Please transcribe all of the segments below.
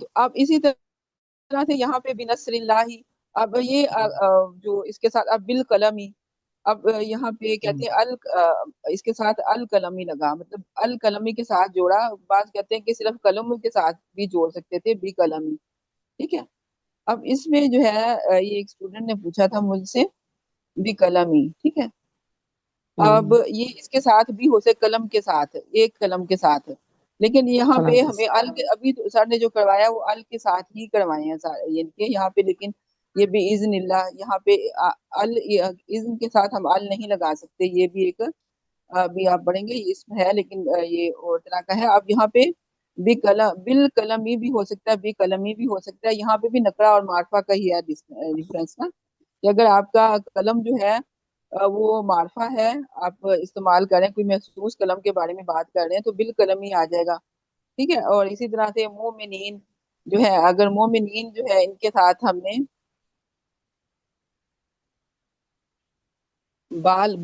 تو اب اسی طرح سے یہاں پہ بنصر اللہ، اب یہ جو اس کے ساتھ اب بالقلم ہی، اب یہاں پہ کہتے ہیں اس کے ساتھ القلمی لگا، مطلب القلمی کے ساتھ جوڑا، بعض کہتے ہیں کہ صرف قلم کے ساتھ بھی جوڑ سکتے تھے بھی قلمی، ٹھیک ہے۔ اب اس میں جو ہے یہ ایک اسٹوڈنٹ نے پوچھا تھا مجھ سے بھی قلمی، ٹھیک ہے۔ اب یہ اس کے ساتھ بھی ہو سکے قلم کے ساتھ، ایک قلم کے ساتھ، لیکن یہاں قلم پہ کے ہمیں ابھی تو سر نے جو کروایا وہ ال کے ساتھ ہی کروائے ہیں یہاں پہ، لیکن یہ بھی اذن اللہ یہاں پہ اذن کے ساتھ ہم ال نہیں لگا سکتے، یہ بھی ایک ابھی آپ پڑھیں گے اس میں ہے، لیکن یہ اور طرح کا ہے۔ اب یہاں پہ بال قلمی بھی ہو سکتا ہے، بی قلمی بھی ہو سکتا ہے، یہاں پہ بھی نکرہ اور معرفہ کا ہی ہے ڈفرنس نا، کہ اگر آپ کا قلم جو ہے وہ معرفہ ہے، آپ استعمال کریں کوئی محسوس قلم کے بارے میں بات کر رہے ہیں تو بالقلم ہی آ جائے گا، ٹھیک ہے۔ اور اسی طرح سے مومنین جو ہے، اگر مومنین جو ہے ان کے ساتھ ہم نے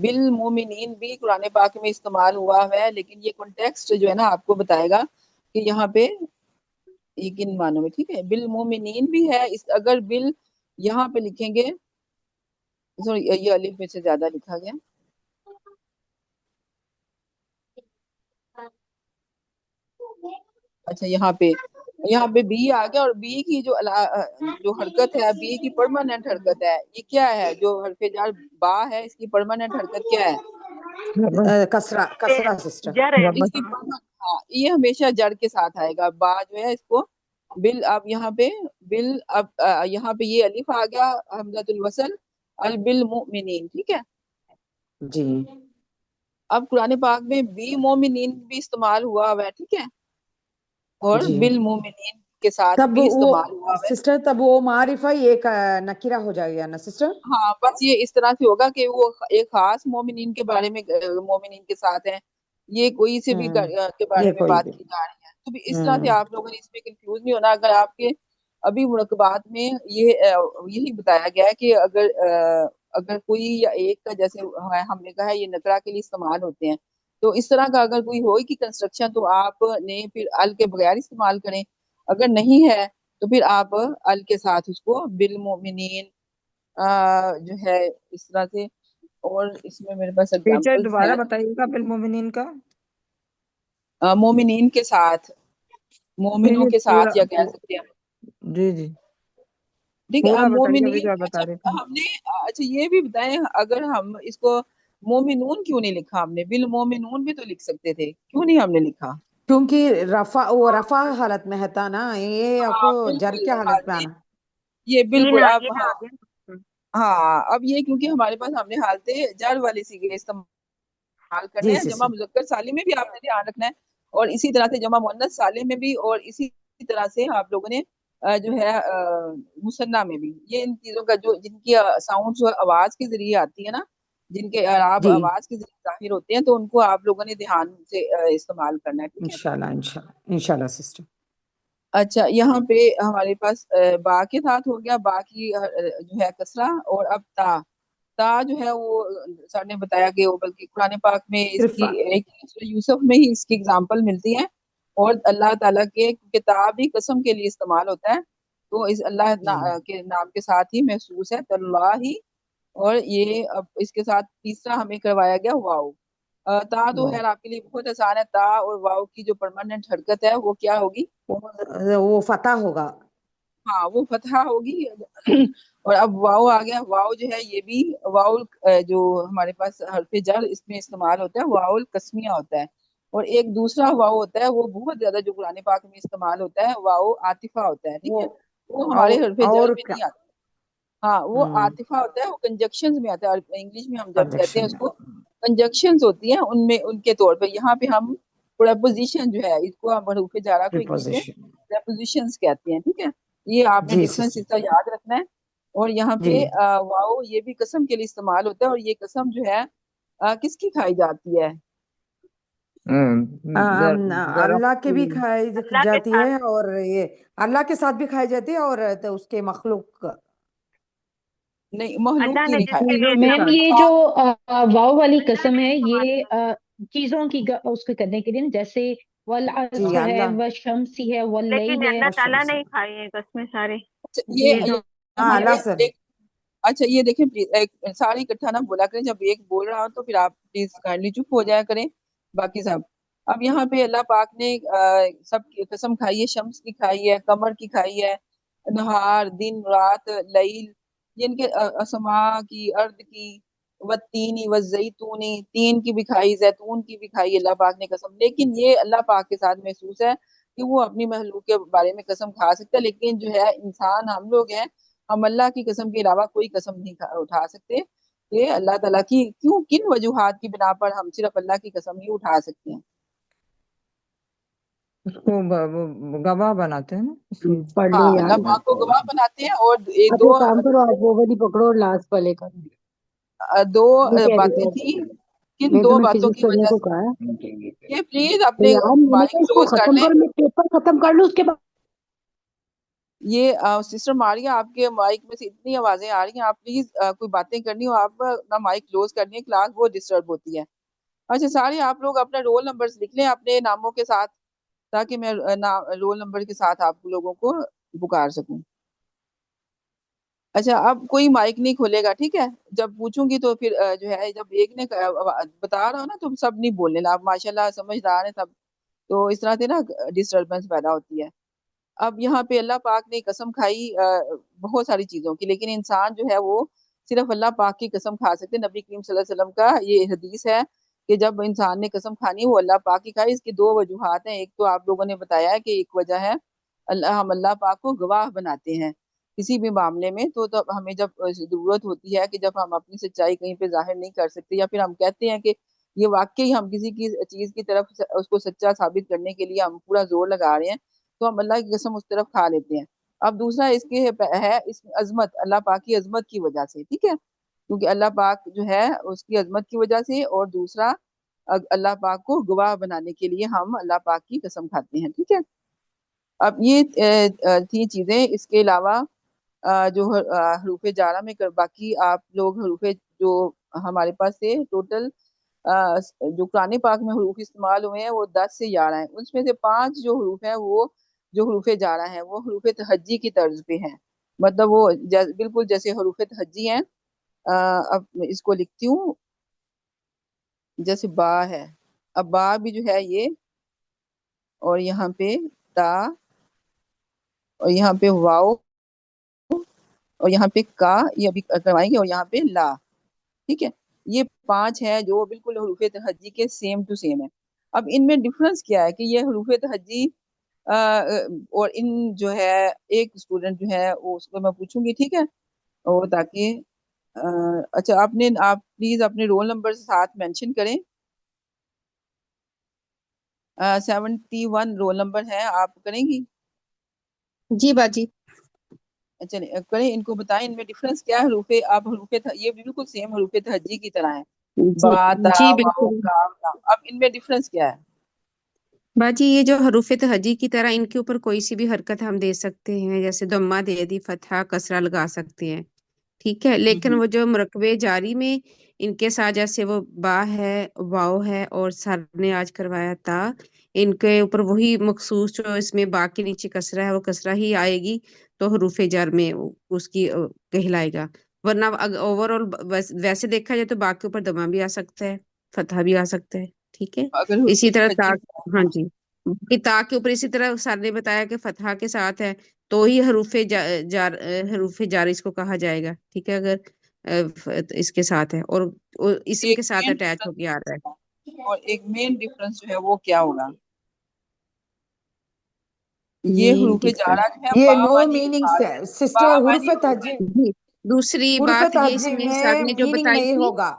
بالمومنین بھی قرآن پاک میں استعمال ہوا ہے، لیکن یہ کنٹیکسٹ جو ہے نا آپ کو بتائے گا کہ یہاں پہ یہ کن معنوں میں، ٹھیک ہے۔ بالمومنین بھی ہے، اگر بل یہاں پہ لکھیں گے، یہ الف میں سے زیادہ لکھا گیا، اچھا یہاں پہ بی آ گیا، اور بی کی جو حرکت ہے، بی کی پرماننٹ حرکت ہے، یہ کیا ہے جو حرف جر با ہے، اس کی پرماننٹ حرکت کیا ہے؟ کسرہ، کسرہ سسٹر، اس کی ہاں یہ ہمیشہ جڑ کے ساتھ آئے گا، با جو ہے اس کو اب یہاں پہ اب یہاں پہ یہ الف آ گیا حمزۃ الوصل، البالمؤمنین، ٹھیک ہے۔ جی اب قرآن پاک میں بی مومنین بھی استعمال ہوا ہوا ہے، ٹھیک ہے، اور جی، بالمومنین کے ساتھ تب بھی وہ استعمال ہوا ہوا ہے۔ سسٹر، تب وہ معرفہ ہی ایک نکرہ ہو جائے گا نا سسٹر؟ ہاں بس یہ اس طرح سے ہوگا کہ وہ ایک خاص مومنین کے بارے میں مومنین کے ساتھ ہیں، یہ کوئی سے بھی کے یہ بارے میں کوئی بات بھی، کی جا رہی ہے، تو بھی اس طرح سے آپ لوگوں نے اس میں کنفیوز نہیں ہونا۔ اگر آپ کے ابھی مرکبات میں یہی بتایا گیا ہے کہ اگر کوئی یا ایک کا، جیسے ہم نے کہا ہے یہ نکرہ کے لیے استعمال ہوتے ہیں، تو اس طرح کا اگر کوئی ہو کی کنسٹرکشن تو آپ نے پھر ال کے بغیر استعمال کریں، اگر نہیں ہے تو پھر آپ ال کے ساتھ اس کو بالمؤمنین جو ہے اس طرح سے۔ اور اس میں میرے پاس ٹیچر اگزامپلس دوبارہ ہیں بتائیے گا بالمومنین کا؟ مومنین کے ساتھ، مومنوں کے پورا ساتھ یا کہہ سکتے ہیں، جی جی ٹھیک ہے۔ پورا بتائیے، ابھی مومنین، جو آپ اچھا بتا رہے تھے۔ ہم نے اچھا یہ بھی بتائیں، اگر ہم اس کو مومنون کیوں نہیں لکھا ہم نے، بالمومنون بھی تو لکھ سکتے تھے، کیوں نہیں ہم نے لکھا؟ کیونکہ وہ رفع حالت میں ہے نا، یہ آپ ہاں کو جر بالکل، کے حالت میں آنا۔ یہ بالکل اب یہ ہاں آ گیا۔ ہاں اب یہ کیونکہ ہمارے پاس ہم نے حالتیں جر والی سیگے استعمال کرنے جی ہیں، جمع سسٹر، مذکر سالم میں بھی آپ نے دھیان رکھنا ہے، اور اسی طرح سے جمع مؤنث سالم میں بھی، اور اسی طرح سے آپ لوگوں نے جو ہے مثنیٰ میں بھی، یہ ان چیزوں کا جو جن کی ساؤنڈ جو آواز کے ذریعے آتی ہے نا، جن کے اعراب جی آواز کے ذریعے ظاہر ہوتے ہیں، تو ان کو آپ لوگوں نے دھیان سے استعمال کرنا ہے، ٹھیک ہے۔ انشاءاللہ انشاءاللہ انشاءاللہ سسٹر۔ اچھا یہاں پہ ہمارے پاس با کے ساتھ ہو گیا، با کی جو ہے کسرہ، اور اب تا جو ہے وہ سر نے بتایا کہ وہ بلکہ قرآن پاک میں اس صرف کی ایک سورہ یوسف میں ہی اس کی اگزامپل ملتی ہے، اور اللہ تعالیٰ کے کتاب ہی قسم کے لیے استعمال ہوتا ہے، تو اس اللہ جی کے نام کے ساتھ ہی محسوس ہے اللہ ہی، اور یہ اب اس کے ساتھ تیسرا ہمیں کروایا گیا واو۔ تا تو واہ، خیر آپ کے لیے بہت آسان ہے، تا اور واو کی جو پرماننٹ حرکت ہے وہ کیا ہوگی؟ وہ فتح ہوگا۔ ہاں وہ فتحہ ہوگی، اور اب واو آ گیا، واو جو ہے یہ بھی واو جو ہمارے پاس حرف جر اس میں استعمال ہوتا ہے، واو القسمیہ ہوتا ہے، اور ایک دوسرا واو ہوتا ہے وہ بہت زیادہ جو قرآن پاک میں استعمال ہوتا ہے، واو عاطفہ ہوتا ہے، ٹھیک وہ ہے، وہ ہمارے حرف جر اور میں کیا؟ نہیں آتا، ہاں وہ عاطفہ ہوتا ہے، وہ کنجکشنز میں آتا ہے، اور انگلش میں ہم جب کہتے ہیں کنجکشن اس میں، کو کنجکشنز ہوتی ہیں ان میں، ان کے طور پہ یہاں پہ ہم پریپوزیشن جو ہے اس کو ہم حروف جارہ کو انگلش میں پریپوزیشن۔ پریپوزیشنز کہتے ہیں، ٹھیک ہے، یہ آپ نے جی ڈفرنس سسٹر، اس کا یاد رکھنا ہے۔ اور یہاں جی پہ واؤ یہ بھی قسم کے لیے استعمال ہوتا ہے، اور یہ قسم جو ہے کس کی کھائی جاتی ہے؟ اللہ کے بھی کھائی اللہ کے جاتی ساتھ ہے، اور یہ اللہ کے ساتھ بھی کھائی جاتی ہے، اور تو اس کے مخلوق۔ نہیں، مخلوق اللہ کی نے نہیں جس کھائی کے لیے میم استعمال یہ جو واو والی قسم ہے، استعمال یہ چیزوں کی اس کو کرنے کے لیے، جیسے جی والعصر ہے، اللہ والشمس ہے، لیکن واللیل ہے. اللہ تعالیٰ والشمس نے ہی کھائے ہیں قسمیں سارے. اچھا جی یہ جی ہاں یہاں اللہ پہ سر اچھا یہ دیکھیں پلیز ایک سارے اکٹھا نہ بولا کریں، جب ایک بول رہا ہو تو پھر آپ پلیز کائنڈلی چپ ہو جایا کریں باقی سب. اب یہاں پہ اللہ پاک نے سب کی قسم کھائی ہے، شمس کی کھائی ہے، قمر کی کھائی ہے، نہار دن رات لیل، یہ ان کے اسماء کی، ارض کی، والتینی والزیتونی، تین کی بھی کھائی، زیتون کی بھی کھائی اللہ پاک نے قسم. لیکن یہ اللہ پاک کے ساتھ محسوس ہے کہ وہ اپنی مخلوق کے بارے میں قسم کھا سکتا ہے، لیکن جو ہے انسان ہم لوگ ہیں، ہم اللہ کی قسم کے علاوہ کوئی قسم نہیں اٹھا سکتے. کہ اللہ تعالیٰ کی کیوں کن وجوہات کی بنا پر ہم صرف اللہ کی قسم ہی اٹھا سکتے ہیں. اس کو گواہ بناتے ہیں نا اس لیے. پڑھ ہاں لو اللہ یار. پاک کو گواہ بناتے ہیں. اور آپ دو ایک کام کرو، آپ وہ والی پکڑو اور لاسٹ والے کا. دو وہ کہہ رہی باتیں ہے تھیں. کن میں دو تمہیں باتوں فزکس کی پڑھنے وجہ کو سے کہا ہے. یہ پلیز اپنے یار میں نے مائک کہا اس کو کلوز کر ختم لیں. کر، میں پیپر ختم کر لوں اس کے بعد. یہ سسٹر ماریا آپ کے مائک میں سے اتنی آوازیں آ رہی ہیں، آپ پلیز کوئی باتیں کرنی ہو آپ اپنا مائک کلوز کر لیں، کلاس بہت ڈسٹرب ہوتی ہے. اچھا سارے آپ لوگ اپنا رول نمبر لکھ لیں اپنے ناموں کے ساتھ، تاکہ میں رول نمبر کے ساتھ آپ لوگوں کو پکار سکوں. اچھا اب کوئی مائک نہیں کھولے گا، ٹھیک ہے؟ جب پوچھوں گی تو پھر جو ہے جب ایک نے بتا رہا ہو نا تو سب نہیں بولنے نا. آپ ماشاءاللہ سمجھدار ہیں سب، تو اس طرح سے نا ڈسٹربنس پیدا ہوتی ہے. اب یہاں پہ اللہ پاک نے قسم کھائی بہت ساری چیزوں کی، لیکن انسان جو ہے وہ صرف اللہ پاک کی قسم کھا سکتے. نبی کریم صلی اللہ علیہ وسلم کا یہ حدیث ہے کہ جب انسان نے قسم کھانی وہ اللہ پاک کی کھائی. اس کی دو وجوہات ہیں. ایک تو آپ لوگوں نے بتایا ہے کہ ایک وجہ ہے ہم اللہ پاک کو گواہ بناتے ہیں کسی بھی معاملے میں. تو ہمیں جب ضرورت ہوتی ہے کہ جب ہم اپنی سچائی کہیں پہ ظاہر نہیں کر سکتے، یا پھر ہم کہتے ہیں کہ یہ واقعی ہم کسی کی چیز کی طرف اس کو سچا ثابت کرنے کے لیے ہم پورا زور لگا رہے ہیں، تو ہم اللہ کی قسم اس طرف کھا لیتے ہیں. اب دوسرا اس کے ہے اس میں عظمت، اللہ پاک کی عظمت کی وجہ سے، ٹھیک ہے؟ کیونکہ اللہ پاک جو ہے اس کی عظمت کی وجہ سے، اور دوسرا اللہ پاک کو گواہ بنانے کے لیے ہم اللہ پاک کی قسم کھاتے ہیں، ٹھیک ہے؟ اب یہ تھی چیزیں. اس کے علاوہ جو حروف جارہ میں باقی آپ لوگ حروف جو ہمارے پاس سے ٹوٹل جو قرآن پاک میں حروف استعمال ہوئے ہیں وہ 10 سے 11 ہیں. اس میں سے 5 جو حروف ہیں وہ جو حروف جارہ ہیں وہ حروف تہجی کی طرز پہ ہیں. مطلب وہ بالکل جیسے حروف تہجی ہیں. اب میں اس کو لکھتی ہوں. جیسے با ہے، اب با بھی جو ہے یہ، اور یہاں پہ تا، اور یہاں پہ واؤ، اور یہاں پہ کا، یہ ابھی کروائیں گے، اور یہاں پہ لا، ٹھیک ہے؟ یہ 5 ہیں جو بالکل حروف تہجی کے سیم ٹو سیم ہے. اب ان میں ڈفرنس کیا ہے کہ یہ حروف تہجی اور ان جو ہے ایک اسٹوڈنٹ جو ہے وہ اس کو میں پوچھوں گی، ٹھیک ہے؟ اور تاکہ اچھا آپ پلیز اپنے رول نمبر ساتھ مینشن کریں. 71 رول نمبر ہے، آپ کریں گی؟ جی باجی. چلیں کریں، ان کو بتائیں ان میں ڈفرنس کیا ہے. آپ یہ بالکل سیم حروف تہجی کی طرح ہیں، جی با تا جی واؤ بالکل کاف لام. اب ان میں ڈفرنس کیا ہے؟ باجی، یہ جو حروف تہجی کی طرح ان کے اوپر کوئی سی بھی حرکت ہم دے سکتے ہیں، جیسے ضمہ دے دی، فتحہ کسرہ لگا سکتے ہیں، ٹھیک ہے؟ لیکن وہ جو مرکبے جاری میں ان کے ساتھ جیسے وہ با ہے، واؤ ہے، اور سر نے آج کروایا تا، ان کے اوپر وہی مخصوص جو اس میں با کے نیچے کسرہ ہے وہ کسرہ ہی آئے گی، تو حروف جر میں اس کی کہلائے گا. ورنہ اوور آل ویسے دیکھا جائے تو با کے اوپر دمہ بھی آ سکتا ہے، فتحہ بھی آ سکتا ہے، ٹھیک ہے؟ اگر حروف اسی طرح تا، تہجی ہاں جی، تا کے اوپر اسی طرح سر نے بتایا کہ فتحہ کے ساتھ ہے تو ہی حروف جار اس کو کہا جائے گا، ٹھیک ہے؟ اگر اس کے ساتھ ہے اور اسم ایک کے ساتھ مین اٹیچ ہو کے آ رہا ہے. اور ایک مین ڈفرنس جو ہے وہ کیا ہوگا؟ یہ مین حروف ڈفرنس، جارہ جو ہے یہ با نو معنی میننگس الفاظ، ہے با سسٹر. حروف معنی تہجی، جی دوسری حروف بات یہ اس تہجی میں میں سر نے جو میننگ بتائی نہیں تھی. ہوگا.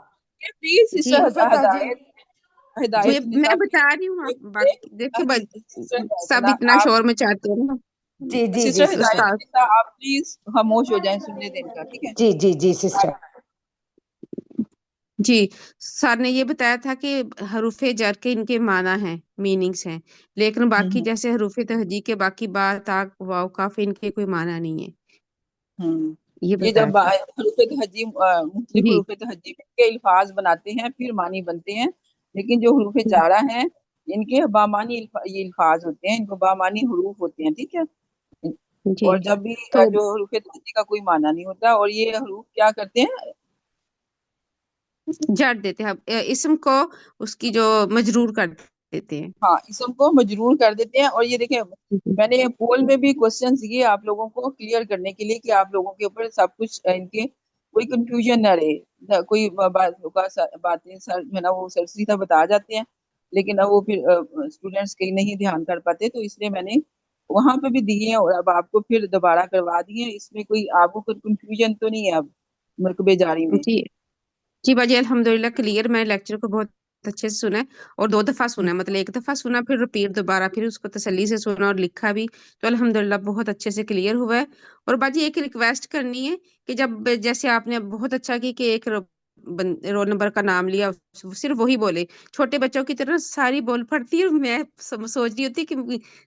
پلیز جی سسٹر حروف تہجی، میں ہدایت نساء بتا رہی ہوں، آپ باقی دیکھیں سب سسٹر اتنا شور مچاتے ہیں نا. جی جی جی سسٹر ہدایت سسٹر. استاد نساء آپ پلیز خاموش ہو جائیں سننے دیں کا، ٹھیک ہے؟ جی جی جی سسٹر. جی سر نے یہ بتایا تھا کہ حروف جر کے ان کے معنی ہیں، میننگس ہیں، لیکن باقی جیسے حروف تہجی کے باقی با تا واو کاف ان کے کوئی معنی نہیں ہے، یہ یہ بتایا جب تھا. حروف تہجی مختلف جی حروف تہجی کے الفاظ بناتے ہیں پھر معنی بنتے ہیں، لیکن جو حروف جارہ ہیں ان کے بامانی یہ الفاظ ہوتے ہیں، ان کو بامانی حروف ہوتے ہیں، ٹھیک ہے. جی اور جب بھی تو جو حروف تہجی کا کوئی معنی نہیں ہوتا، اور یہ حروف کیا کرتے ہیں، جڑ دیتے ہیں اسم کو، اس کی جو مجرور کر دیتے ہیں. ہاں اسم کو مجرور کر دیتے ہیں. اور یہ دیکھیں میں نے پول میں بھی کوشچنس دیے آپ لوگوں کو کلیئر کرنے کے لیے کہ آپ لوگوں کے اوپر سب کچھ ان کے کوئی کنفیوژن نہ رہے. کوئی باتیں سر جو ہے نا وہ سر سیدھا بتا جاتے ہیں، لیکن اب وہ پھر اسٹوڈینٹس کہیں نہیں دھیان کر پاتے، تو اس لیے میں نے وہاں پہ بھی دیے ہیں اور اب آپ کو پھر دوبارہ کروا دیے ہیں. اس میں کوئی آپ کو کوئی کنفیوژن تو نہیں ہے اب مرکبے جاری میں؟ جی جی باجی الحمدللہ کلیئر. میں لیکچر کو بہت اچھے سے سنا ہے، اور 2 دفعہ سنا ہے، مطلب 1 دفعہ سنا پھر رپیٹ دوبارہ، پھر اس کو تسلی سے سنا اور لکھا بھی، تو الحمدللہ بہت اچھے سے کلیئر ہوا ہے. اور باجی ایک ریکویسٹ کرنی ہے کہ جب جیسے آپ نے بہت اچھا کی کہ ایک رول نمبر کا نام لیا، صرف وہی بولے. چھوٹے بچوں کی طرح ساری بول پڑتی ہے، میں سوچ رہی ہوتی کہ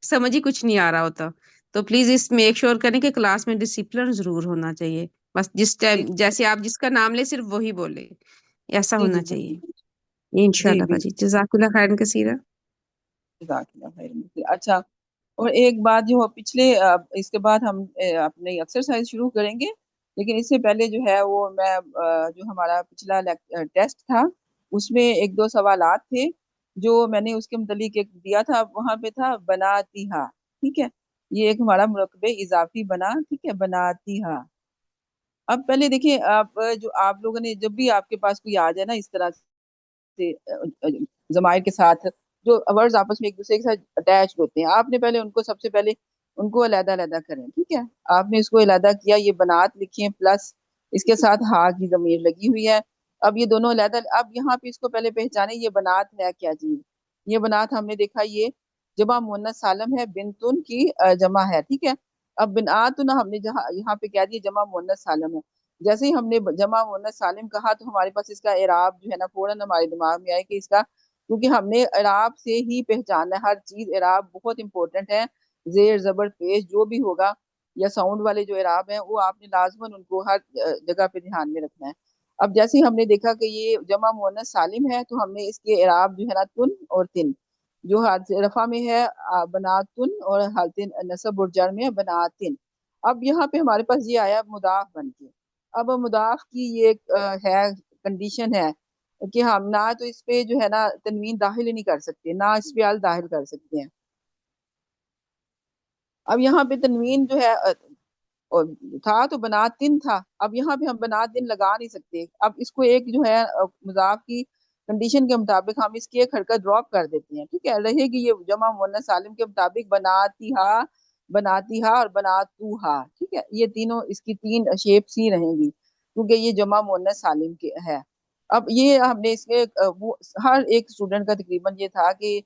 سمجھ ہی کچھ نہیں آ رہا ہوتا. تو پلیز اس میک شیور کریں کہ کلاس میں ڈسپلن ضرور ہونا چاہیے. بس جس جی ٹائم جیسے آپ جس کا نام لے صرف وہی بولے، ایسا جی جی ہونا چاہیے. بالکل. جی انشاءاللہ بالکل. باجی جزاک اللہ خیرن کثیرہ. جزاک اللہ خیر. اچھا، اور ایک بات جو پچھلے اس کے بعد ہم اپنے ایکسرسائز شروع کریں گے، لیکن اس سے پہلے جو ہے وہ میں جو ہمارا پچھلا ٹیسٹ تھا اس میں 1-2 سوالات تھے جو میں نے اس کے متعلق ایک دیا تھا. وہاں پہ تھا بناتیہا، ٹھیک ہے. یہ ایک ہمارا مرکب اضافی بنا، ٹھیک ہے، بناتیہا. اب پہلے دیکھیں آپ جو آپ لوگوں نے جب بھی آپ کے پاس کوئی آ جائے نا اس طرح سے ضمائر کے ساتھ جو ورڈز آپس میں ایک دوسرے کے ساتھ اٹیچ ہوتے ہیں، آپ نے پہلے ان کو سب سے پہلے ان کو علیحدہ علیحدہ کریں، ٹھیک ہے. آپ نے اس کو علیحدہ کیا، یہ بنات لکھیں پلس اس کے ساتھ ہا کی ضمیر لگی ہوئی ہے. اب یہ دونوں علیحدہ، اب یہاں پہ اس کو پہلے پہچانے یہ بنات ہے کیا چیز. یہ بنات ہم نے دیکھا یہ جمع مؤنث سالم ہے، بنتن کی جمع ہے، ٹھیک ہے. اب بناتن ہم نے جہاں یہاں پہ کہہ دیا جمع مؤنث سالم ہے. جیسے ہی ہم نے جمع مؤنث سالم کہا تو ہمارے پاس اس کا اعراب جو ہے نا فوراً ہمارے دماغ میں آئے کہ اس کا، کیونکہ ہم نے اعراب سے ہی پہچاننا ہے ہر چیز. اعراب بہت امپورٹنٹ ہے، زیر زبر پیش جو بھی ہوگا یا ساؤنڈ والے جو اعراب ہیں وہ آپ نے لازماً ان کو ہر جگہ پہ دھیان میں رکھنا ہے. اب جیسے ہی ہم نے دیکھا کہ یہ جمع مؤنث سالم ہے تو ہم نے اس کے اعراب جو ہے نا تن اور تن، جو حالت رفع میں ہے بناتن اور حالت نصب اور جر میں ہے بناتن. اب یہاں پہ ہمارے پاس یہ آیا مضاف بن کے. اب مضاف کی یہ ہے کنڈیشن ہے کہ ہم نہ تو اس پہ جو ہے نا تنوین داخل ہی نہیں کر سکتے، نہ اس پہ ال داخل کر سکتے ہیں. اب یہاں پہ تنوین جو ہے تھا تو بناتن تھا، اب یہاں پہ ہم بناتن لگا نہیں سکتے. اب اس کو ایک جو ہے مضاف کی کنڈیشن کے مطابق ہم اس کی ایک حرکت ڈراپ کر دیتے ہیں، ٹھیک ہے. رہے گی یہ جمع مؤنث سالم کے مطابق بناتیہا، بناتیہا اور بناتوہا، ٹھیک ہے. یہ تینوں اس کی 3 شیپس ہی رہیں گی کیونکہ یہ جمع مؤنث سالم کے ہے. اب یہ ہم نے اس میں ہر ایک اسٹوڈنٹ کا تقریباً یہ تھا کہ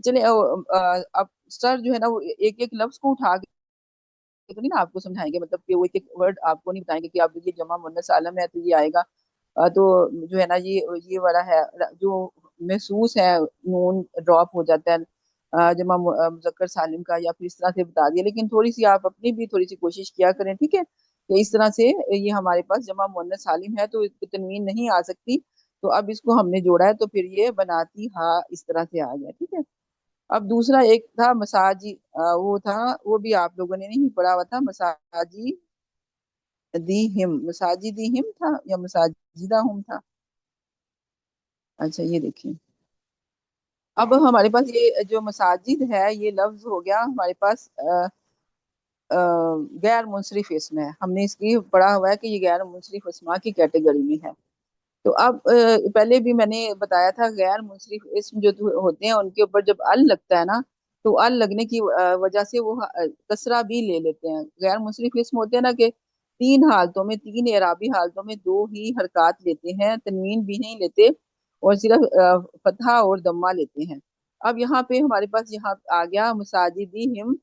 چلے اب سر جو ہے نا وہ ایک ایک لفظ کو اٹھا کے تو نہیں نا آپ کو سمجھائیں گے، مطلب کہ وہ ایک ایک ورڈ آپ کو نہیں بتائیں گے کہ اب یہ جمع مؤنث سالم ہے تو یہ آئے گا. تو جو ہے نا یہ والا ہے جو محسوس ہے، نون ڈراپ ہو جاتا ہے جمع مذکر سالم کا، یا پھر اس طرح سے بتا دیا. لیکن تھوڑی سی آپ اپنی بھی تھوڑی سی کوشش کیا کریں، ٹھیک ہے، کہ اس طرح سے یہ ہمارے پاس جمع مؤنث سالم ہے تو اس کی تنوین نہیں آ سکتی. تو اب اس کو ہم نے جوڑا ہے تو پھر یہ بناتی ہا اس طرح سے آ گیا، ٹھیک ہے. اب دوسرا ایک تھا مساجی، وہ تھا وہ بھی آپ لوگوں نے نہیں پڑھا ہوا تھا، مساجی دی ہم، مساجی دی ہم تھا یا مساجدہ ہم تھا. اچھا یہ دیکھیں اب ہمارے پاس یہ جو مساجد ہے یہ لفظ ہو گیا ہمارے پاس غیر منصرف اسم ہے. ہم نے اس کی پڑھا ہوا ہے کہ یہ غیر منصرف اسماء کی کیٹیگری میں ہے. تو اب پہلے بھی میں نے بتایا تھا غیر منصرف اسم جو ہوتے ہیں ان کے اوپر جب ال لگتا ہے نا تو ال لگنے کی وجہ سے وہ کسرہ بھی لے لیتے ہیں. غیر منصرف اسم ہوتے ہیں نا کہ 3 حالتوں میں، 3 اعرابی حالتوں میں 2 ہی حرکات لیتے ہیں، تنوین بھی نہیں لیتے اور صرف فتحہ اور ضمہ لیتے ہیں. اب یہاں پہ ہمارے پاس یہاں آ گیا مساجدہم.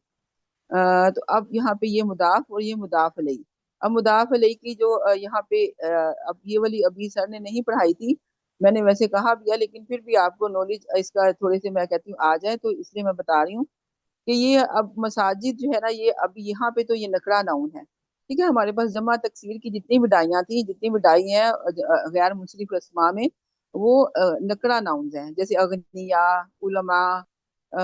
تو اب یہاں پہ یہ مضاف اور یہ مضاف الیہ. اب مضاف الیہ کی جو یہاں پہ اب یہ والی ابھی سر نے نہیں پڑھائی تھی، میں نے ویسے کہا بھی ہے لیکن پھر بھی آپ کو نالج اس کا تھوڑے سے میں کہتی ہوں آ جائے تو اس لیے میں بتا رہی ہوں کہ یہ اب مساجد جو ہے نا یہ اب یہاں پہ تو یہ نکرہ ناؤن ہے، ٹھیک ہے. ہمارے پاس جمع تکسیر کی جتنی وڈائیاں تھیں، جتنی وڈائی ہیں غیر منصرف اسماء میں وہ نکرہ ناؤنز ہیں، جیسے اغنیا، علماء،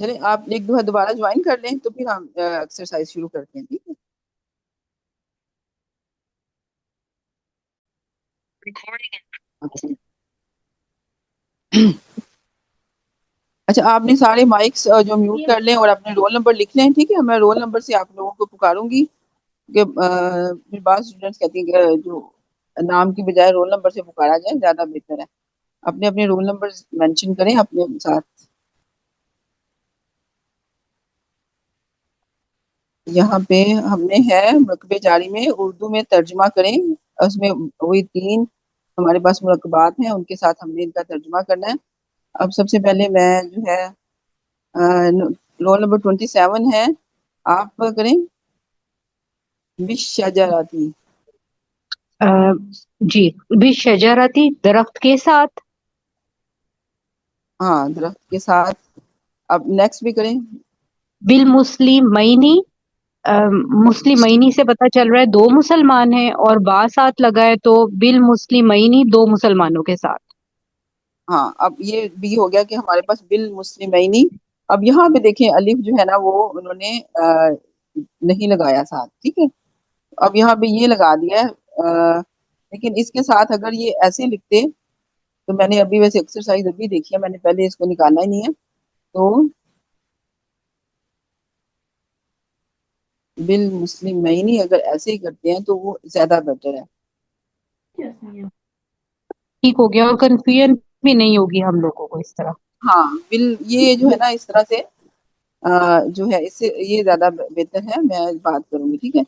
چلیں آپ ایک دفعہ دوبارہ جوائن کر لیں تو پھر ہم ایکسرسائز شروع کرتے ہیں، ٹھیک ہے؟ اچھا آپ نے سارے مائکس جو میوٹ کر لیں اور اپنے رول نمبر لکھ لیں، ٹھیک ہے؟ میں رول نمبر سے آپ لوگوں کو پکاروں گی کہ پھر بعض اسٹوڈینٹس کہتی ہیں کہ جو نام کی بجائے رول نمبر سے پکارا جائے زیادہ بہتر ہے۔ اپنے اپنے رول نمبر مینشن کریں اپنے ساتھ۔ یہاں پہ ہم نے ہے مرکب جاری میں اردو میں ترجمہ کریں، اس میں وہی 3 ہمارے پاس مرکبات ہیں، ان کے ساتھ ہم نے ان کا ترجمہ کرنا ہے۔ اب سب سے پہلے میں جو ہے رول نمبر 27 ہے، آپ کریں بالشجرتی۔ جی، بالشجرتی درخت کے ساتھ۔ ہاں درخت کے ساتھ۔ اب نیکسٹ بھی کریں۔ بالمسلمینی، مسلمینی سے پتہ چل رہا ہے 2 مسلمان ہیں، اور با ساتھ لگا ہے تو بالمسلمینی 2 مسلمانوں کے ساتھ۔ ہاں اب یہ بھی ہو گیا کہ ہمارے پاس بالمسلمینی۔ اب یہاں پہ دیکھیں الف جو ہے نا وہ انہوں نے نہیں لگایا ساتھ، ٹھیک ہے؟ اب یہاں پہ یہ لگا دیا ہے، لیکن اس کے ساتھ اگر یہ ایسے لکھتے تو میں نے ابھی ویسے ایکسرسائز ابھی دیکھی ہے، میں نے پہلے اس کو نکالنا ہی نہیں ہے، تو بالمسلمینی اگر ایسے ہی کرتے ہیں تو وہ زیادہ بیٹر ہے۔ ٹھیک ہو گیا، اور کنفیوژن بھی نہیں ہوگی ہم لوگوں کو اس طرح۔ ہاں یہ جو ہے نا اس طرح سے جو ہے اس سے یہ زیادہ بہتر ہے، میں بات کروں گی، ٹھیک ہے؟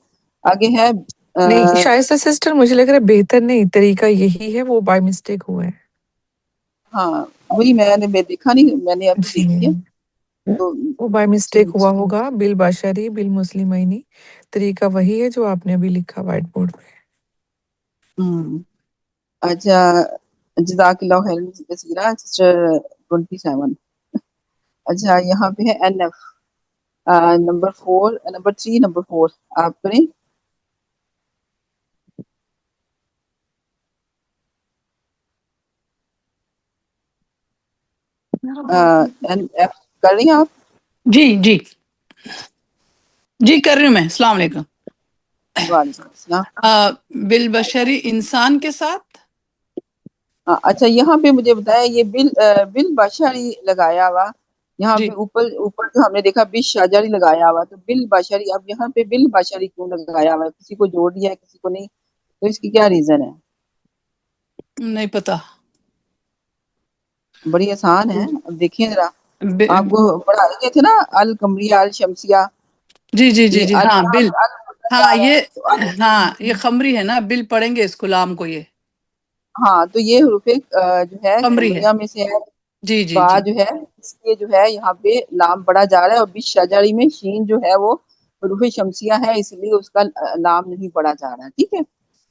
آگے ہے نہیں شائستہ سسٹر، مجھے لگ رہا ہے بہتر نہیں، طریقہ یہی ہے، وہ بائی مسٹیک ہوا ہے۔ ہاں وہی میں دیکھا نہیں، میں نے ابھی جی دیکھی ہے تو وہ بائی مسٹیک ہوا ہوگا، بالبشری بالمسلمینی، طریقہ وہی ہے جو آپ نے ابھی لکھا وائٹ بورڈ پہ۔ اچھا جزاک اللہ خیر کثیرہ سسٹر 27۔ اچھا یہاں پہ ہے این ایف نمبر 3 نمبر 4 آپ کریں۔ این ایف کر رہی ہیں آپ؟ جی جی جی کر رہی ہوں میں۔ السلام علیکم۔ وعلیکم السلام۔ بالبشری انسان کے ساتھ۔ اچھا یہاں پہ مجھے بتایا یہ بالبشری لگایا ہوا، یہاں جی پہ اوپر جو ہم نے دیکھا بالشجری لگایا ہوا، تو بالبشری اب یہاں پہ بالبشری کیوں لگایا ہوا ہے؟ کسی کو جوڑ دیا ہے کسی کو نہیں، تو اس کی کیا ریزن ہے؟ نہیں پتا۔ بڑی آسان ہے، اب دیکھیں ذرا، ب- آپ کو پڑھائے گئے تھے نا القمریہ الشمسیہ، جی جی جی یہ جی ال ہاں بل، ہاں جا رہا یہ، ہے تو ہاں یہ خمری ہے نا، بل پڑھیں گے اس کو لام کو، یہ ہاں تو یہ حروف جو ہے خمری ہے۔ قمریہ میں سے ہے، جی جی با جی جو ہے اس کے جو ہے یہاں پہ لام پڑھا جا رہا ہے، اور بالشجری میں شین جو ہے وہ حروف شمسیہ ہے، اس لیے اس کا لام نہیں پڑھا جا رہا ہے، ٹھیک ہے؟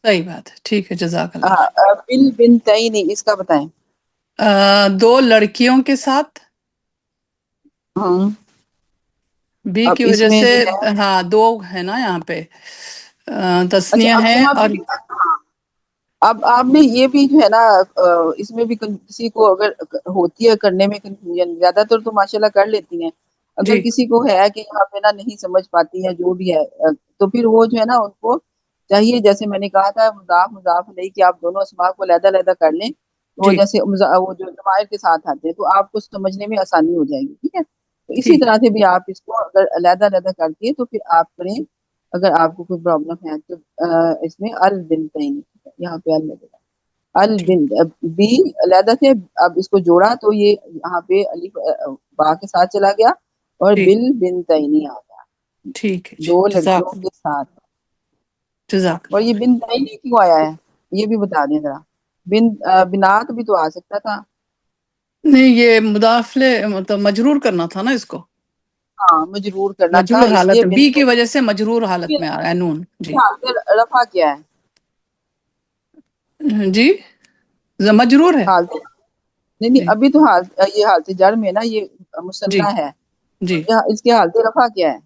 صحیح بات ہے، ٹھیک ہے، جزاک اللہ خیر۔ بل بنتین اس کا بتائیں۔ 2 لڑکیوں کے ساتھ، ہاں بی اب کی اس وجہ میں سے، جو ہے ہاں 2 ہے نا یہاں پہ، اچھا تسنیہ اب ہے، یہاں پہ اور بھی اب آپ نے یہ بھی جو ہے نا اس میں بھی کسی کو اگر ہوتی ہے کرنے میں کنفیوژن، زیادہ تر تو ماشاءاللہ کر لیتی ہیں، اگر جی کسی کو ہے کہ یہاں پہ نا نہیں سمجھ پاتی ہے جو بھی ہے تو پھر وہ جو ہے نا ان کو چاہیے، جیسے میں نے کہا تھا مضاف مضاف نہیں، کہ آپ دونوں اسماء کو علیحدہ علیحدہ کر لیں، تو جی جیسے وہ جو ضمائر کے ساتھ آتے ہیں تو آپ کو سمجھنے میں آسانی ہو جائے گی، ٹھیک ہے؟ تو اسی ٹھیک، طرح سے بھی آپ اس کو اگر علیحدہ علیحدہ کر کے تو پھر آپ کریں، اگر آپ کو کوئی پرابلم ہے تو اس میں البنتین، یہاں پہ ٹھیک، بی علیحدہ سے اب اس کو جوڑا تو یہ یہاں پہ الف با کے ساتھ چلا گیا، اور ٹھیک، بل بنتینی آ گیا، ٹھیک ہے جی، 2 جزاک لڑکیوں کے ساتھ۔ جزاک اور اللہ یہ خیر۔ بنتینی کیوں آیا ہے یہ بھی بتا دیں ذرا، بنات بھی تو آ سکتا تھا۔ نہیں یہ مداخلے مطلب مجرور کرنا تھا نا اس کو، ہاں مجرور کرنا تھا، مجرور اس حالت، لیے بی کی بنتینی وجہ سے مجرور حالت میں آ رہا ہے نون۔ جی رفع کیا ہے؟ جی مجرور ہے۔ حالت نہیں نہیں جی ابھی تو یہ حالت جر میں نا یہ جی مثنیٰ ہے، جی اس کی حالت رفع کیا ہے؟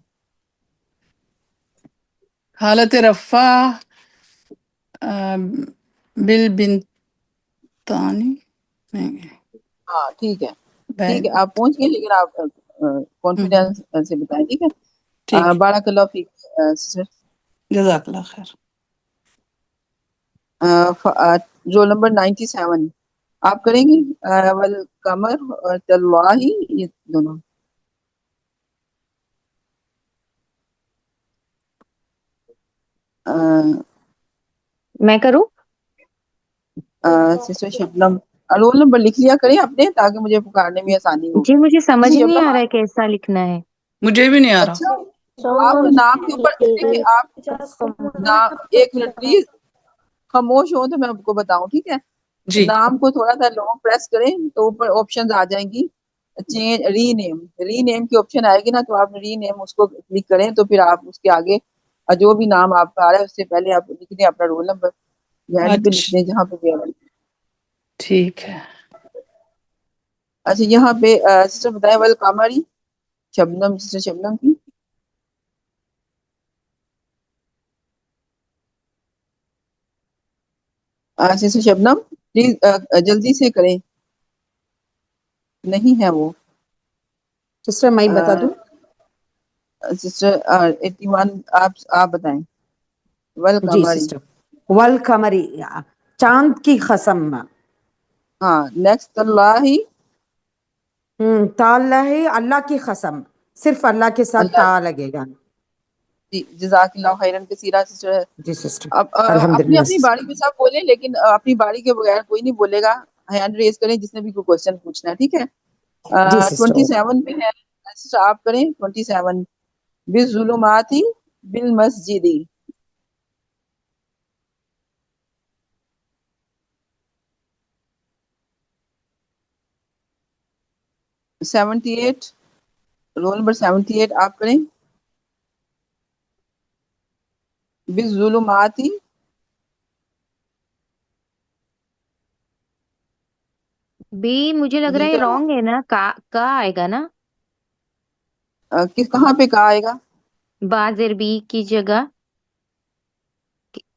حالت رفع بالبنتانی، نہیں ہاں ٹھیک ہے بین، آپ پہنچ گئے، لیکن آپ کانفیڈینس سے بتائیں، ٹھیک ہے؟ ٹھیک ہے، بارک اللہ فیک سسٹر. جزاک اللہ خیر. رول نمبر 97 آپ کریں گی. والقمر اور تلواہی، یہ دونوں. میں کروں؟ سسٹر شبنم رول نمبر لکھ لیا کریں اپنے، تاکہ مجھے پکارنے میں آسانی ہو. جی مجھے سمجھ سسٹر نہیں شبنم آ رہا ہے کیسا لکھنا ہے. مجھے بھی نہیں آ رہا. اچھا، آپ نام کے اوپر دیکھیں. آپ نام، ایک منٹ پلیز خاموش ہو تو میں آپ کو بتاؤں، ٹھیک ہے؟ جی نام کو تھوڑا سا لانگ پریس کریں تو اوپر آپشن آ جائیں گی. چینج ری نیم کی آپشن آئے گی نا، تو آپ ری نیم اس کو کلک کریں، تو پھر آپ اس کے آگے جو بھی نام آپ کا آ رہا ہے اس سے پہلے آپ لکھ دیں اپنا رول نمبر، یا اینڈ پہ لکھ اچھا دیں جہاں پہ بھی آ رہا ہے. ٹھیک ہے. اچھا یہاں پہ سسٹر بتائیں والقمری، شبنم، سسٹر شبنم کی. سسٹر شبنم پلیز جلدی سے کریں، نہیں ہے وہ. سسٹر میں بتا دوں. سسٹر 81 آپ بتائیں. جی والقمری. سسٹر. والقمری، چاند کی قسم. ہاں نیکسٹ اللہ. تالا ہے اللہ کی قسم، صرف اللہ کے ساتھ اللہ. تا لگے گا. جی جزاک اللہ خیرن کثیرہ سسٹر. جی سسٹر. اب الحمد اپنی للہ اپنی سسٹر. باری پہ سب بولیں، لیکن اپنی باری کے بغیر کوئی نہیں بولے گا. ہینڈ ریز کریں جس نے بھی کوئی کوشچن پوچھنا ہے، ٹھیک ہے؟ جی سسٹر. 27 پہ ہے سسٹر، آپ کریں 27. بالظلمات بالمسجد. 78 رول نمبر 78 آپ کریں. بالظلمات. بی مجھے لگ رہا ہے رانگ ہے نا، کا آئے گا نا؟ کہاں پہ کا آئے گا؟ بازر بی کی جگہ.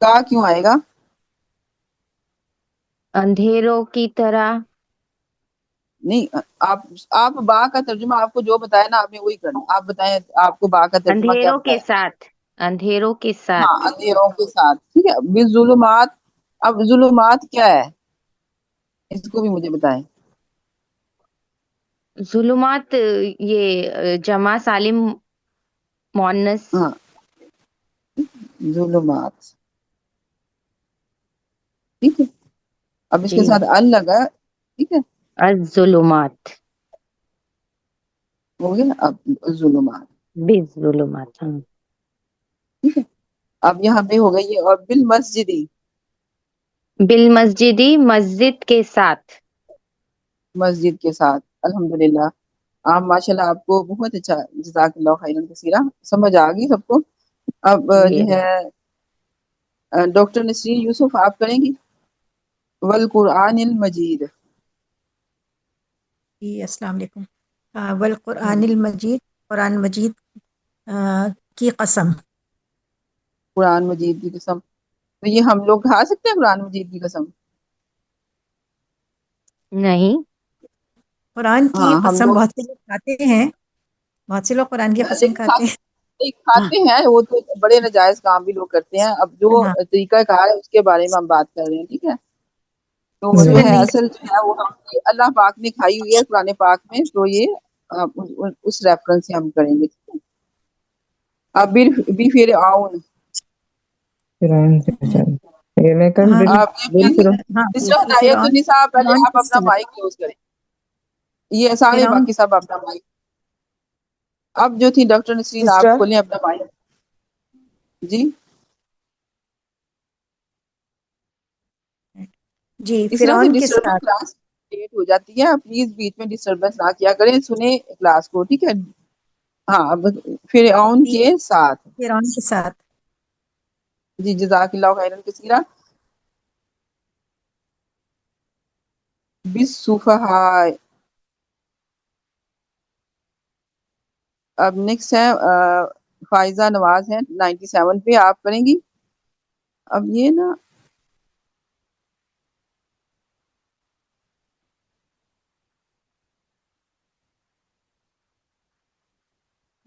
کا کیوں آئے گا؟ اندھیروں کی طرح. نہیں، آپ با کا ترجمہ آپ کو جو بتایا نا آپ نے وہی کرنا. آپ بتائیں آپ کو با کا ترجمہ کیا اندھیروں کے بتایا؟ ساتھ. اندھیروں کے ہاں ساتھ. اندھیروں کے ساتھ، ٹھیک ہے. بالظلمات. اب ظلمات کیا ہے، اس کو بھی مجھے بتائیں. ظلمات یہ جمع سالم مؤنث. ہاں ظلمات، ٹھیک ہے. اب اس کے جی ساتھ ال لگا، ٹھیک ہے، الظلمات. ہو گیا. اب ظلمات، بالظلمات. ہاں. ٹھیک ہے. اب یہاں پہ ہو گئی اور بالمسجدی. بالمسجدی مسجد کے ساتھ. مسجد کے ساتھ. الحمدللہ. آپ ماشاء اللہ آپ کو بہت اچھا، جزاک اللہ خیرن کثیرہ، سمجھ آ گئی سب کو. اب جی جو ہے ڈاکٹر نسرین یوسف آپ کریں گی. والقرآن المجید. جی السلام علیکم. والقرآن المجید، قرآن مجید کی قسم. قرآن مجید کی قسم. تو یہ ہم لوگ کھا سکتے ہیں قرآن مجید کی قسم؟ نہیں. قرآن کی ہاں ہم قسم لوگ بہت سے لوگ کھاتے ہیں، بہت سے لوگ قرآن کی قسم لیکن کھاتے ہیں. کھاتے ہیں وہ تو بڑے ناجائز کام بھی لوگ کرتے ہیں. اب جو ہاں طریقہ کار ہے اس کے بارے میں ہم بات کر رہے ہیں، ٹھیک ہے؟ تو وہ جو اصول ہے نہیں اصل جو ہے وہ اللہ پاک نے کھائی ہوئی ہے قرآن پاک میں، تو یہ اس ریفرنس سے ہم کریں گے. اب بھی پھر آؤن. فرعون سے بچانا. یہ میں کم ہاں بال آپ یہ بال کہیں فرعون. ہاں سسٹر ہدایت فرعون، النساء پہلے فرعون آپ کے اپنا ساتھ. مائک کلوز کریں. یہ سارے فرعون باقی سب اپنا مائک. اب جو تھی ڈاکٹر نسرین آپ سسٹر. کھولیں اپنا مائک. جی جی اس طرح سے فرعون کے ڈسٹربنس ساتھ. کلاس لیٹ ہو جاتی ہے. پلیز بیچ میں ڈسٹربنس نہ کیا کریں، سنیں کلاس کو، ٹھیک ہے؟ ہاں اب فرعون جی کے ساتھ. فرعون کے ساتھ. جی جزاک اللہ خیرن کثیرہ. بالسفہاء. اب نیکسٹ ہے فائزہ نواز ہے 97 پہ، آپ کریں گی. اب یہ نا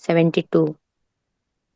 72।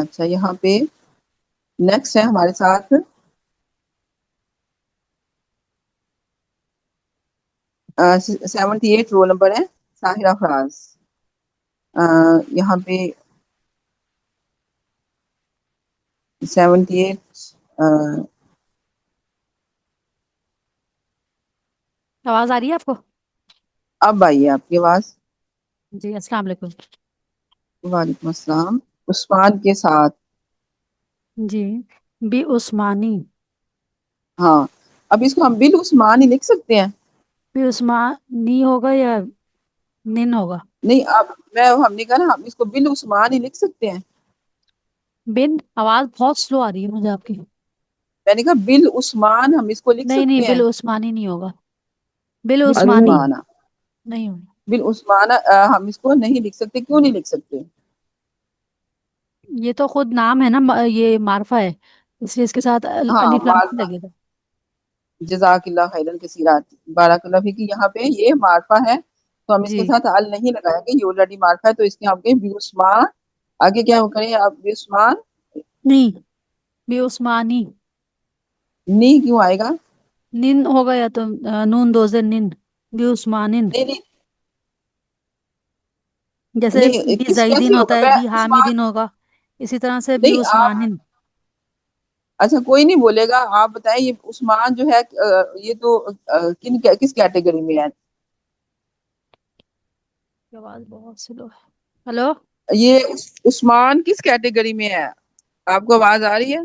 اچھا یہاں پہ نیکسٹ ہے ہمارے ساتھ 78 رول نمبر ہے ساحرہ فراز. یہاں پہ 78 آواز آ رہی ہے آپ کو؟ اب آئیے آپ کی آواز. جی السلام علیکم. وعلیکم السلام. عثمان کے ساتھ. جی بی عثمانی. ہاں اب اس کو ہم بل عثمان ہی لکھ سکتے ہیں. بی عثمانی ہوگا یا نن ہوگا؟ نہیں اب ہم نے کہا نا ہم اس کو بل عثمان ہی لکھ سکتے ہیں. بن آواز بہت سلو آ رہی ہے مجھے آپ کی. میں نے کہا بل عثمان ہم اس کو لکھ نہیں سکتے ہیں. بل عثمانی نہیں ہوگا. بل بل عثمانی عثمان نہیں ہوگا. بل عثمان ہم اس کو نہیں لکھ سکتے. کیوں نہیں لکھ سکتے؟ یہ تو خود نام ہے نا یہ معرفہ ہے اس لیے اس کے ساتھ ہاں الف لام نہیں لگے گا. جزاک اللہ خیرن کثیرا. بارک اللہ فیک. یہاں پہ یہ معرفہ ہے تو ہم اس کے جی ساتھ ال نہیں لگائیں گے. یہ آلریڈی معرفہ ہے تو اس کے ہم کہیں بل عثمان. آگے کیا کریں آپ؟ بل عثمان نہیں بی عثمانی. نی کیوں آئے گا؟ نن ہوگا یا تو نون دوزے نن بی عثمانن. نہیں نہیں جیسے نہیں بی کس زیدین کیسے ہوتا ہوگا؟ ہے میں بی عثمان حامدین ہوگا اسی طرح سے بی نہیں آپ عثمانن. اچھا کوئی نہیں بولے گا. آپ بتائیں یہ عثمان جو ہے یہ تو کس کیٹیگری میں ہے؟ آواز بہت سلو ہے. ہلو یہ عثمان کس کیٹیگری میں ہے؟ آپ کو آواز آ رہی ہے؟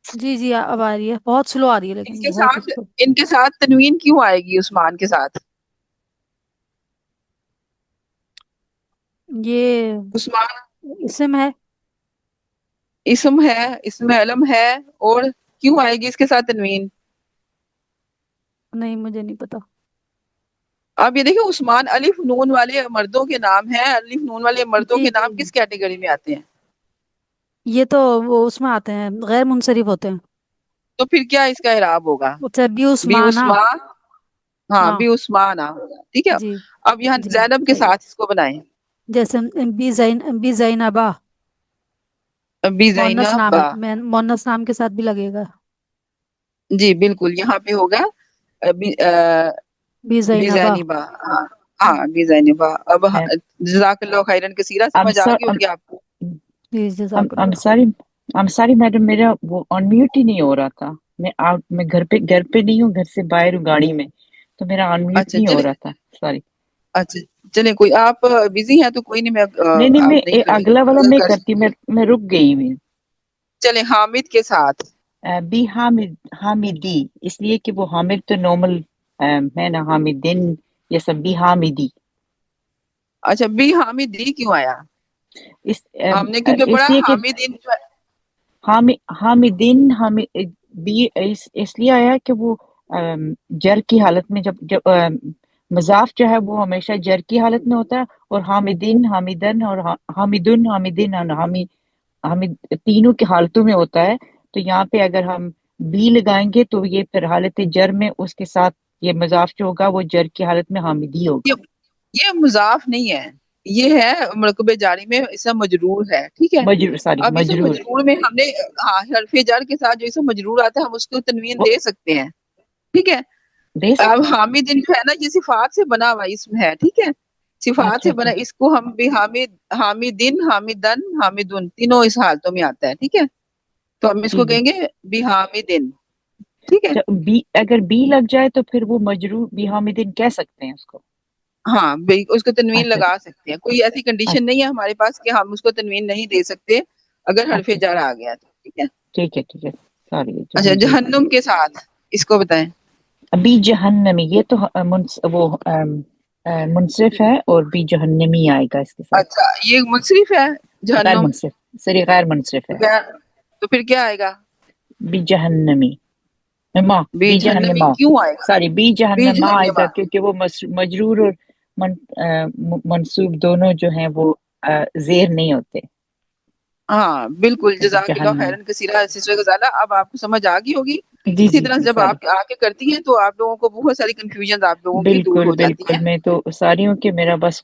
جی جی اب آ رہی ہے. بہت سلو آ رہی ہے ان لیکن کے بہت ساتھ سلو. ان کے ساتھ تنوین کیوں آئے گی عثمان کے ساتھ؟ یہ عثمان اسم ہے. اسم ہے. اسم علم ہے. اور کیوں آئے گی اس کے ساتھ تنوین؟ نہیں مجھے نہیں پتا. آپ یہ دیکھیں عثمان الف نون والے مردوں کے نام ہیں. الف نون والے مردوں جی کے جی نام کس کیٹیگری میں آتے ہیں؟ یہ تو وہ اس میں آتے ہیں غیر منصرف ہوتے ہیں. تو پھر کیا اس کا اعراب ہوگا؟ اچھا بی بی عثمانہ. عثمان. ہاں ہاں بی عثمان ہوگا. ٹھیک ہے. جی اب یہاں جی زینب کے صحیح. ساتھ اس کو بنائیں. جیسے بی زینبا بی مونس زینب نام ہے. مونس نام کے ساتھ بھی لگے گا. جی بالکل. یہاں پہ ہوگا بی بی بی زینبا. زینبا. ہاں ہاں بی زینبا. اب جزاک اللہ خیرن کثیرا. سمجھ آ گئی ہوگی آپ کو. جی جزاک اللہ. انصاری میڈم میرا وہ آن میوٹ ہی نہیں ہو رہا تھا. میں گھر پہ نہیں ہوں. گھر سے باہر ہوں گاڑی میں. تو میرا آن میوٹ اچھا نہیں ہو چلے. رہا تھا. سوری. اچھا چلیں کوئی آپ بزی ہیں تو کوئی نہیں. میں نہیں آپ میں نہیں کریں اگلا والا اگر میں کر کرتی. میں رک گئی میں. چلیں حامد کے ساتھ. بی حامدی. اس لیے کہ وہ حامد تو نارمل ہے نا. حامدین یہ سب بی حامدی. اچھا بی حامد دی کیوں آیا؟ اس ہم نے کیونکہ پڑھا اس لیے کہ حامد ان جو ہے. حامدین بی اس لیے آیا کہ وہ جر کی حالت میں جب مضاف جو ہے وہ ہمیشہ جر کی حالت میں ہوتا ہے. اور حامدین حامدن اور حامدن حامدین اور حامد تینوں کی حالتوں میں ہوتا ہے. تو یہاں پہ اگر ہم بی لگائیں گے تو یہ پھر حالت جر میں اس کے ساتھ یہ مضاف جو ہوگا وہ جر کی حالت میں حامدی ہوگا. یہ مضاف نہیں ہے. یہ ہے مرکب جاری میں اسم مجرور ہے. ٹھیک ہے. سوری اب اسم مجرور. مجرور میں ہم نے حرف جر کے ساتھ جو اسم مجرور آتا ہے ہم اس کو تنوین وہ دے سکتے ہیں. ٹھیک ہے. دے اب سکتے ہیں. حامد جو ہے نا یہ صفات سے بنا ہوا اسم ہے. ٹھیک ہے. صفات اچھا سے اچھا. بنا. اس کو ہم بھی حامدن حامدن حامدن تینوں اس حالتوں میں آتا ہے. ٹھیک ہے. تو ہم اس جی کو جی. کہیں گے بھی حامدن. ٹھیک ہے. اگر بی لگ جائے تو پھر وہ مجرور بی حامدین کہہ سکتے ہیں اس کو. ہاں اس کو تنوین اچھا لگا سکتے ہیں. کوئی ایسی کنڈیشن نہیں ہے ہمارے پاس کہ ہم اس کو تنوین نہیں دے سکتے اگر حرف اچھا جر آ گیا تو. ٹھیک ہے. ٹھیک ہے ٹھیک ہے. سوری جو اچھا مجھے جہنم کے ساتھ اس کو بتائیں. بی جہنمی. یہ تو وہ منصرف ہے اور بی جہنمی آئے گا اس کے ساتھ. اچھا یہ منصرف ہے غیر جہنم. منصرف. سوری غیر منصرف ہے. تو پھر کیا آئے گا؟ بی جہنمی. بے بی جہنمی جہنما. کیوں آئے گا؟ سوری بی بے جہنما آئے گا جہنما. کیونکہ وہ مجرور اور منصوب دونوں جو ہیں وہ زیر نہیں ہوتے. ہاں بالکل. جزاک اللہ جہنم. خیرن کثیرا سسٹر غزالہ. اب آپ کو سمجھ آ گئی ہوگی. جی اسی جی طرح جی جب ساری. آپ آ کے کرتی ہیں تو آپ لوگوں کو بہت ساری کنفیوژن آپ لوگوں کی دور بالکل ہو جاتی بالکل. ہے. میں تو ساری ہوں کہ میرا بس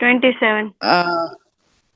27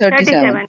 37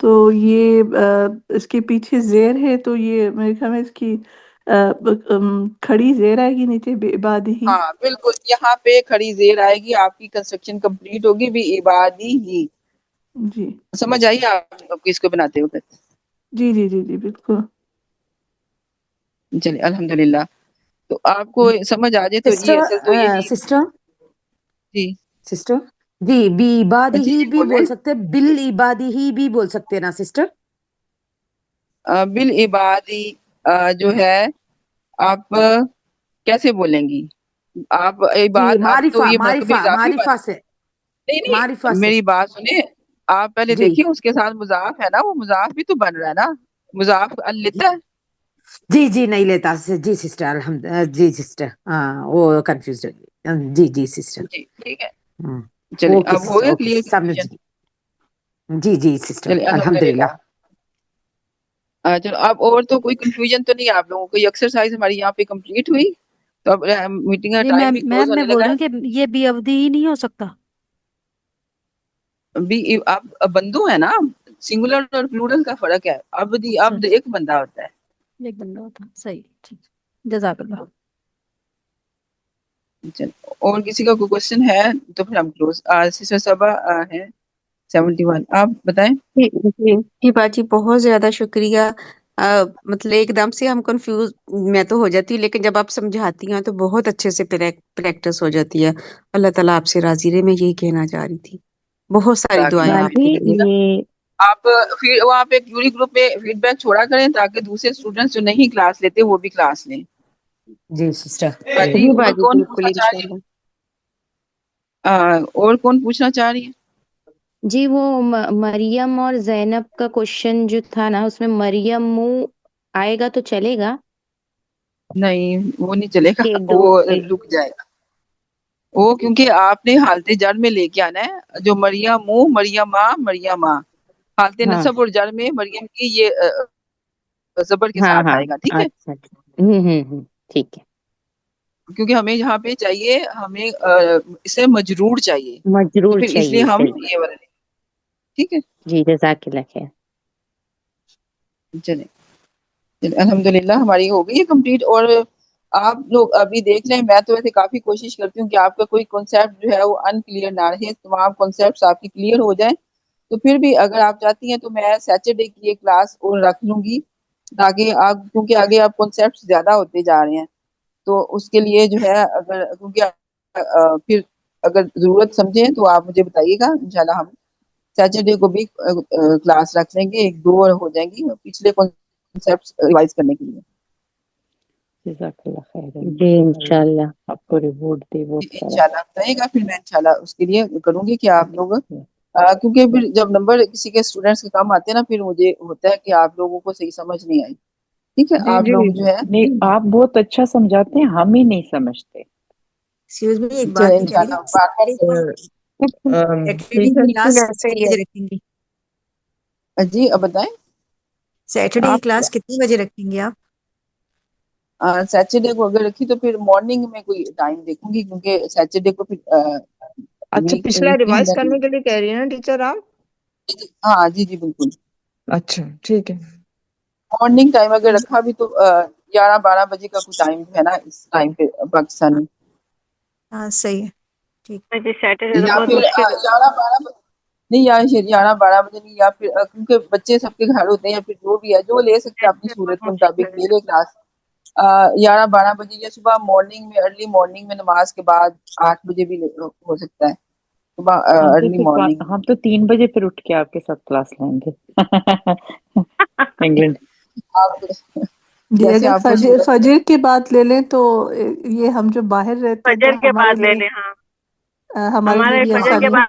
تو یہ اس کے پیچھے زیر ہے، تو یہ میرے خیال میں اس کی کھڑی زیر آئے گی نیچے، بے عبادی ہی. ہاں بالکل، یہاں پہ کھڑی زیر آئے گی، آپ کی کنسٹرکشن کمپلیٹ ہوگی بھی عبادی ہی. جی سمجھ آئیے آپ کو اس کو بناتے وقت؟ جی جی جی جی بالکل. چلیے الحمدللہ. تو آپ کو سمجھ آ جائے تو یہ اصل تو یہی. سسٹر جی سسٹر جی، بی عبادی جی ہی جی بھی بولیں. بول سکتے، بال عبادی ہی بھی بول سکتے نا سسٹر؟ بالعبادی جو ہے آپ کیسے بولیں گی؟ آپ جی، عباد، آپ تو معرفہ یہ مرکب معرفہ اضافی بات. معرفہ سے، نہیں معرفہ نہیں، سے. میری بات سنیں. آپ پہلے جی دیکھیں اس کے ساتھ مضاف ہے نا، وہ مضاف بھی تو بن رہا ہے نا. مضاف لیتا ہے. جی جی نہیں لیتا جی سسٹر، الحمد جی سسٹر، ہاں وہ کنفیوز ہو گئی. جی جی سسٹر. جی ٹھیک ہے. چلیے اوکے اب ہو سسٹر، گیا اوکے کلیئر سمجھ کنفیوژن؟ گئی. جی جی سسٹر، چلیے الحمد للہ. الحمدللہ. چلو اب اور تو کوئی کنفیوژن تو نہیں ہے آپ لوگوں کو؟ یہ ایکسرسائز ہماری یہاں پہ کمپلیٹ ہوئی. تو اب میٹنگ کا جی ٹائم میم، بھی کلوز میں ہونے بول لگا رہی ہوں کہ یہ بی اودی ہی نہیں ہو سکتا. ہے. بھی آپ بندو ہے نا، سنگولر اور پلورل کا فرق ہے. ابدی اچھا عبد ایک بندہ ہوتا ہے. ایک بندہ ہوتا، صحیح، ٹھیک، جزاک اللہ. چلو اور کسی کا کوئی کوشچن ہے تو پھر ہم کلوز. سسٹر صبا ہے 71، آپ بتائیں. جی جی جی باجی، بہت زیادہ شکریہ. مطلب ایک دم سے ہم کنفیوز میں تو ہو جاتی ہوں، لیکن جب آپ سمجھاتی ہیں تو بہت اچھے سے پریکٹس ہو جاتی ہے. اللہ تعالیٰ آپ سے راضی رہے، میں یہی کہنا چاہ رہی تھی. بہت ساری دعائیں آپ باجی کے لیے. یہ آپ وہاں پہ پوری گروپ میں فیڈ بیک چھوڑا کریں تاکہ دوسرے اسٹوڈنٹس جو نہیں کلاس لیتے وہ بھی کلاس لیں. جی سسٹر. جی جی اور باجی کون بالکل پوچھنا چاہ رہی انشاءاللہ. ہے؟ اور کون پوچھنا چاہ رہی ہے؟ جی وہ مریم اور زینب کا کوشچن جو تھا نا، اس میں مریم منہ آئے گا تو چلے گا نہیں وہ نہیں چلے گا، کہ ایک دو وہ رک جائے گا. وہ کیونکہ آپ نے حالت جر میں لے کے آنا ہے. جو مریم منہ، مریم مریم حالت ہاں نصب اور جر میں مریم کی یہ زبر کے ہاں ساتھ ہاں آئے گا. ٹھیک ہے، اچھا اچھا، ٹھیک ہے. کیونکہ ہمیں یہاں پہ چاہیے، ہمیں اسے مجرور چاہیے، تو مجرور پھر اس لیے چاہیے، ہم صحیح. یہ والا لیں. ٹھیک ہے. جی جزاک اللہ خیر. چلیں الحمدللہ ہماری ہو گئی ہے کمپلیٹ. اور آپ لوگ ابھی دیکھ لیں، میں تو ویسے کافی کوشش کرتی ہوں کہ آپ کا کوئی کنسیپٹ جو ہے وہ ان کلیئر نہ رہے، تمام کنسیپٹس آپ کی کلیئر ہو جائیں. تو پھر بھی اگر آپ چاہتی ہیں تو میں سیٹرڈے کی یہ کلاس اور رکھ لوں گی، تاکہ آپ، کیونکہ آگے آپ کنسیپٹ زیادہ ہوتے جا رہے ہیں، تو اس کے لیے جو ہے اگر کیونکہ پھر اگر ضرورت سمجھیں تو آپ مجھے بتائیے گا. انشاءاللہ ہم سیٹرڈے کو بھی کلاس رکھ لیں گے، ایک دو اور ہو جائیں گی پچھلے کنسیپٹ ریوائز کرنے کے لیے. جزاک اللہ خیر. جی انشاءاللہ. آپ کو ریوارڈ دے بہت سارا. انشاءاللہ بتائیے گا، پھر میں انشاءاللہ اس کے لیے کروں گی کہ آپ لوگ کیونکہ پھر جب نمبر کسی کے اسٹوڈینٹس کے کم آتے ہیں نا، پھر مجھے ہوتا ہے کہ آپ لوگوں کو صحیح سمجھ نہیں آئی. ٹھیک ہے، جی آپ جی لوگ جو ہے نہیں، آپ بہت اچھا سمجھاتے ہیں، ہم ہی نہیں سمجھتے. ایکسکیوز می، ایک بات چلے نہیں کہہ انشاءاللہ بار بار. سیٹرڈے کی ٹیچرس بھی کلاس ایسے کتنے ہی ہے. بجے رکھیں گی؟ جی اب بتائیں. سیٹرڈے کی آپ کلاس کتنے بجے رکھیں گے آپ؟ سیٹرڈے کو اگر رکھی تو پھر مارننگ میں کوئی ٹائم دیکھوں گی، کیونکہ سیٹرڈے کو پھر اچھا، پچھلا ویک ریوائز اینڈ. کرنے کے لیے کہہ رہی ہیں نا ٹیچر آپ؟ ہاں جی جی بالکل. اچھا ٹھیک ہے. مارننگ ٹائم اگر رکھا بھی تو 11-12 بجے کا کوئی ٹائم ہے نا اس ٹائم پہ پاکستانی. ہاں صحیح ہے، ٹھیک. جی سیٹرڈے تو یا بہت پھر مشکل ہے. 11-12 بجے نہیں، یا 11-12 بجے نہیں، یا پھر کیونکہ بچے سب کے گھر ہوتے ہیں، یا پھر جو بھی ہے جو لے سکتے ہیں اپنی سیٹرڈے صورت بہت کے مشکل مطابق ہے. لے لے کلاس. 11-12 بجے یا صبح مارننگ میں، ارلی مارننگ میں نماز کے بعد 8 بجے بھی ہو سکتا ہے، صبح ارلی مارننگ. ہم تو 3 بجے پھر اٹھ کے آپ کے ساتھ کلاس لیں گے. انگلینڈ. آپ جی جیسے اگر آپ کو صورت. فجر کی بات لے لیں تو یہ ہم جو باہر رہتے ہیں تو فجر کے ہمارے بعد لے لیے لیں. ہاں ہمارے لیے ہمارے بھی فجر آسانی کے ہے. بعد